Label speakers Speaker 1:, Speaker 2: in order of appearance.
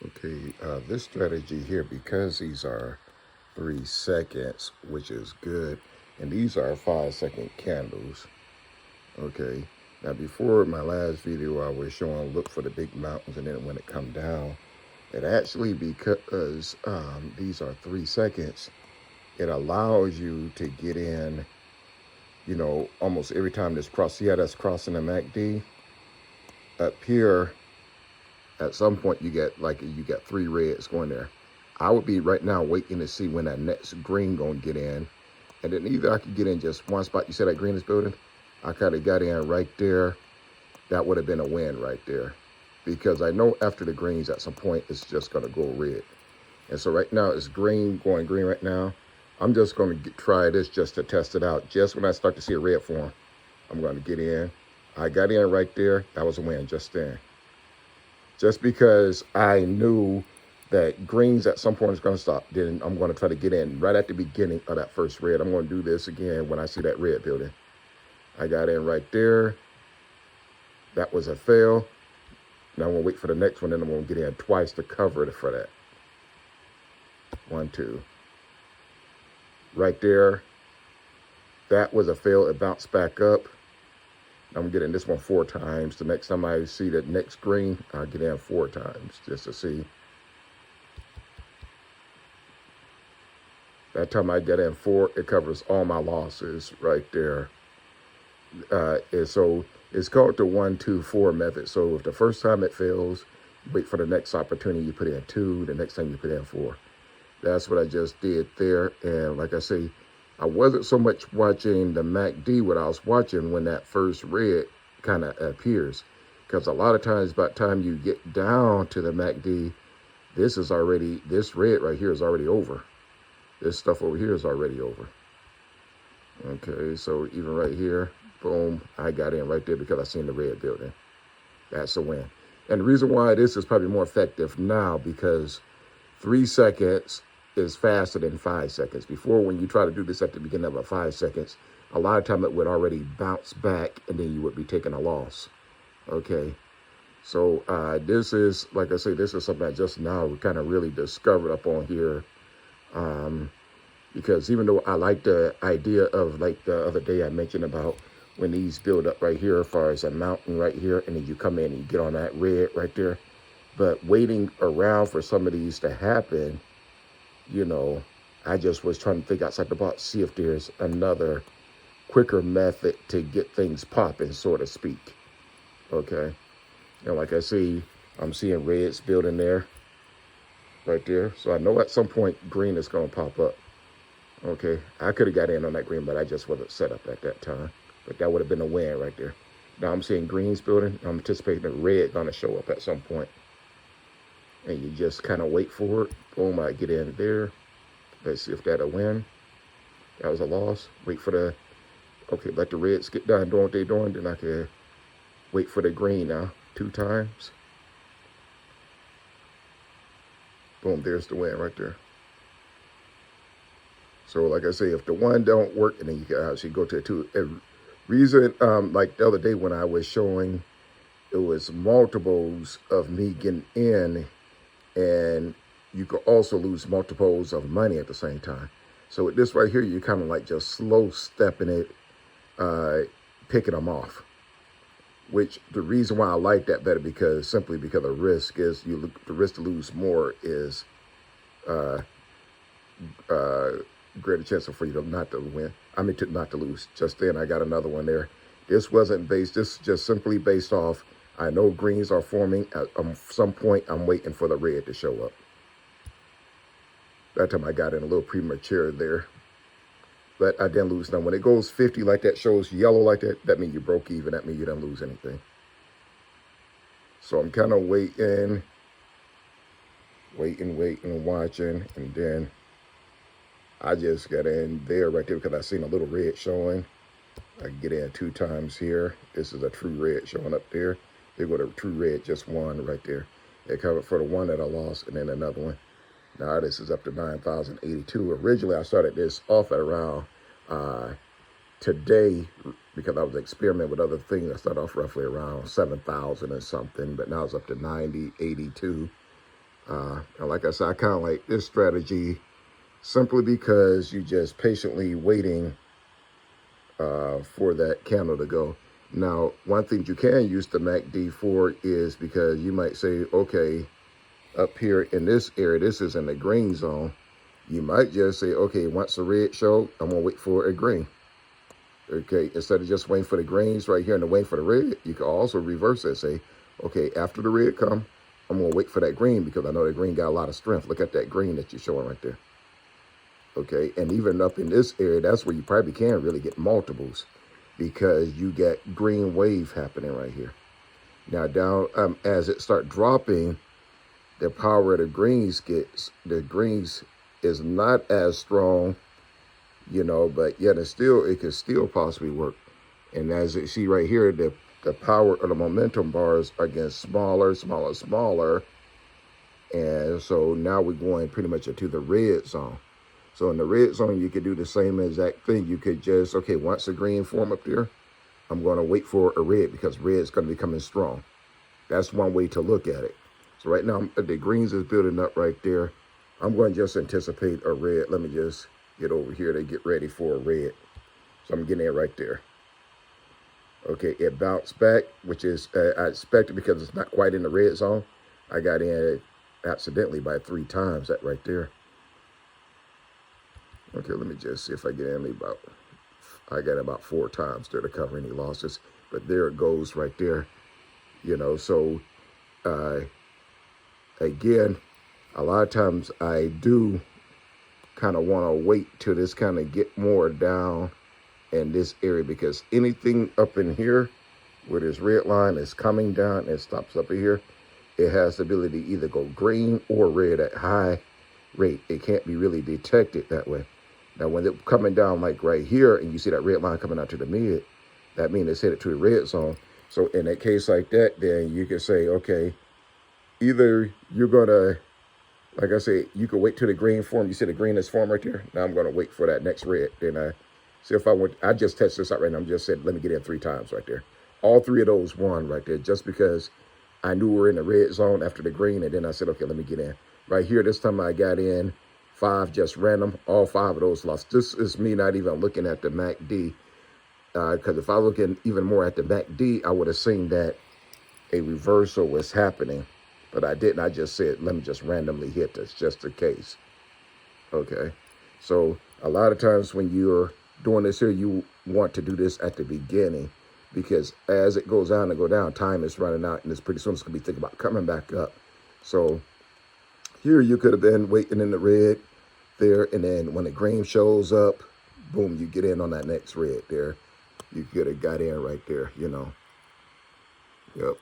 Speaker 1: Okay, this strategy here, because these are 3 seconds, which is good, and these are 5 second candles. Okay, now before my last video, I was showing look for the big mountains, and then when it come down, it actually, because these are 3 seconds, it allows you to get in, almost every time this cross. See how that's crossing the MACD? Up here, at some point you get 3 reds going there. I would be right now waiting to see when that next green gonna get in, and then either I could get in just one spot. You said that green is building. I kind of got in right there. That would have been a win right there, because I know after the greens at some point it's just gonna go red. And so right now it's green going green right now. I'm just gonna try this just to test it out. Just when I start to see a red form, I'm gonna get in. I got in right there. That was a win just then. Just because I knew that greens at some point is going to stop, then I'm going to try to get in right at the beginning of that first red. I'm going to do this again when I see that red building. I got in right there. That was a fail. Now I'm going to wait for the next one, and I'm going to get in twice to cover it for that. 1, 2. Right there. That was a fail. It bounced back up. I'm getting this one 4 times. The next time I see the next green, I'll get in 4 times just to see. That time I get in 4, it covers all my losses right there. And so it's called the 1, 2, 4 method. So if the first time it fails, wait for the next opportunity, you put in 2, the next time you put in 4. That's what I just did there. And like I say, I wasn't so much watching the MACD, what I was watching when that first red kind of appears. Because a lot of times by the time you get down to the MACD, this red right here is already over. This stuff over here is already over. Okay, so even right here, boom, I got in right there because I seen the red building. That's a win. And the reason why this is probably more effective now, because 3 seconds is faster than 5 seconds. Before, when you try to do this at the beginning of a 5 seconds, a lot of time it would already bounce back and then you would be taking a loss. Okay, so this is, like I say, this is something I just now kind of really discovered up on here. Because even though I like the idea of, like the other day I mentioned about when these build up right here as far as a mountain right here, and then you come in and you get on that red right there, but waiting around for some of these to happen, I just was trying to think outside the box, see if there's another quicker method to get things popping, so to speak. Okay, and like I see, I'm seeing reds building there right there, so I know at some point green is going to pop up. Okay, I could have got in on that green, but I just wasn't set up at that time. But that would have been a win right there. Now I'm seeing greens building. I'm anticipating the red going to show up at some point. And you just kind of wait for it. Boom, I get in there. Let's see if that'll win. That was a loss. Wait for the, okay, let the reds get done doing what they're doing. Then I can wait for the green now 2 times. Boom, there's the win right there. So like I say, if the 1 don't work, and then you can actually go to the 2. Reason, like the other day when I was showing, it was multiples of me getting in, and you could also lose multiples of money at the same time. So with this right here, you're kind of like just slow stepping it, picking them off. Which the reason why I like that better, simply because the risk is the risk to lose more is greater chance for you to not to win. I mean, not to lose. Just then, I got another one there. This wasn't based. This is just simply based off. I know greens are forming. At some point, I'm waiting for the red to show up. That time, I got in a little premature there, but I didn't lose. Now, when it goes 50 like that, shows yellow like that, that means you broke even. That means you didn't lose anything. So I'm kind of waiting, watching, and then I just got in there right there because I seen a little red showing. I can get in 2 times here. This is a true red showing up there. They go to true red, just 1 right there. They covered for the 1 that I lost, and then another one. Now this is up to 9,082. Originally, I started this off at around today, because I was experimenting with other things. I started off roughly around 7,000 or something, but now it's up to 90, 82. And like I said, I kind of like this strategy simply because you just patiently waiting for that candle to go. Now, one thing you can use the MACD for is because you might say, okay, up here in this area, this is in the green zone. You might just say, okay, once the red show, I'm gonna wait for a green. Okay, instead of just waiting for the greens right here and waiting for the red, you can also reverse it. Say, okay, after the red come, I'm gonna wait for that green because I know that green got a lot of strength. Look at that green that you're showing right there. Okay, and even up in this area, that's where you probably can really get multiples because you get green wave happening right here. Now down as it start dropping, the power of the greens is not as strong, you know, but yet it could still possibly work. And as you see right here, the power of the momentum bars are getting smaller, smaller, smaller. And so now we're going pretty much into the red zone. So in the red zone, you could do the same exact thing. You could just, okay, once the green form up there, I'm going to wait for a red because red is going to be coming strong. That's one way to look at it. So right now, the greens is building up right there. I'm going to just anticipate a red. Let me just get over here to get ready for a red. So I'm getting it right there. Okay, it bounced back, which is, I expected because it's not quite in the red zone. I got in accidentally by 3 times, that right there. Okay, let me just see if I get in I got about 4 times there to cover any losses. But there it goes right there. You know, so again, a lot of times I do kind of want to wait till this kind of get more down in this area because anything up in here where this red line is coming down and stops up in here, it has the ability to either go green or red at high rate. It can't be really detected that way. Now, when they're coming down like right here and you see that red line coming out to the mid, that means it's headed to the red zone. So in a case like that, then you can say, okay, either you're going to, like I say, you can wait till the green form. You see the green is formed right there. Now I'm going to wait for that next red. Then I see if I just test this out right now. I'm just said, let me get in 3 times right there. All 3 of those won right there just because I knew we were in the red zone after the green. And then I said, okay, let me get in. Right here, this time I got in 5 just random. All 5 of those lost. This is me not even looking at the MACD. Because if I look even more at the MACD, I would have seen that a reversal was happening. But I didn't. I just said, let me just randomly hit this just in case. Okay. So a lot of times when you're doing this here, you want to do this at the beginning because as it goes down and go down, time is running out and it's pretty soon it's going to be thinking about coming back up. So here you could have been waiting in the red there. And then when the green shows up, boom, you get in on that next red there. You could have got in right there, you know. Yep.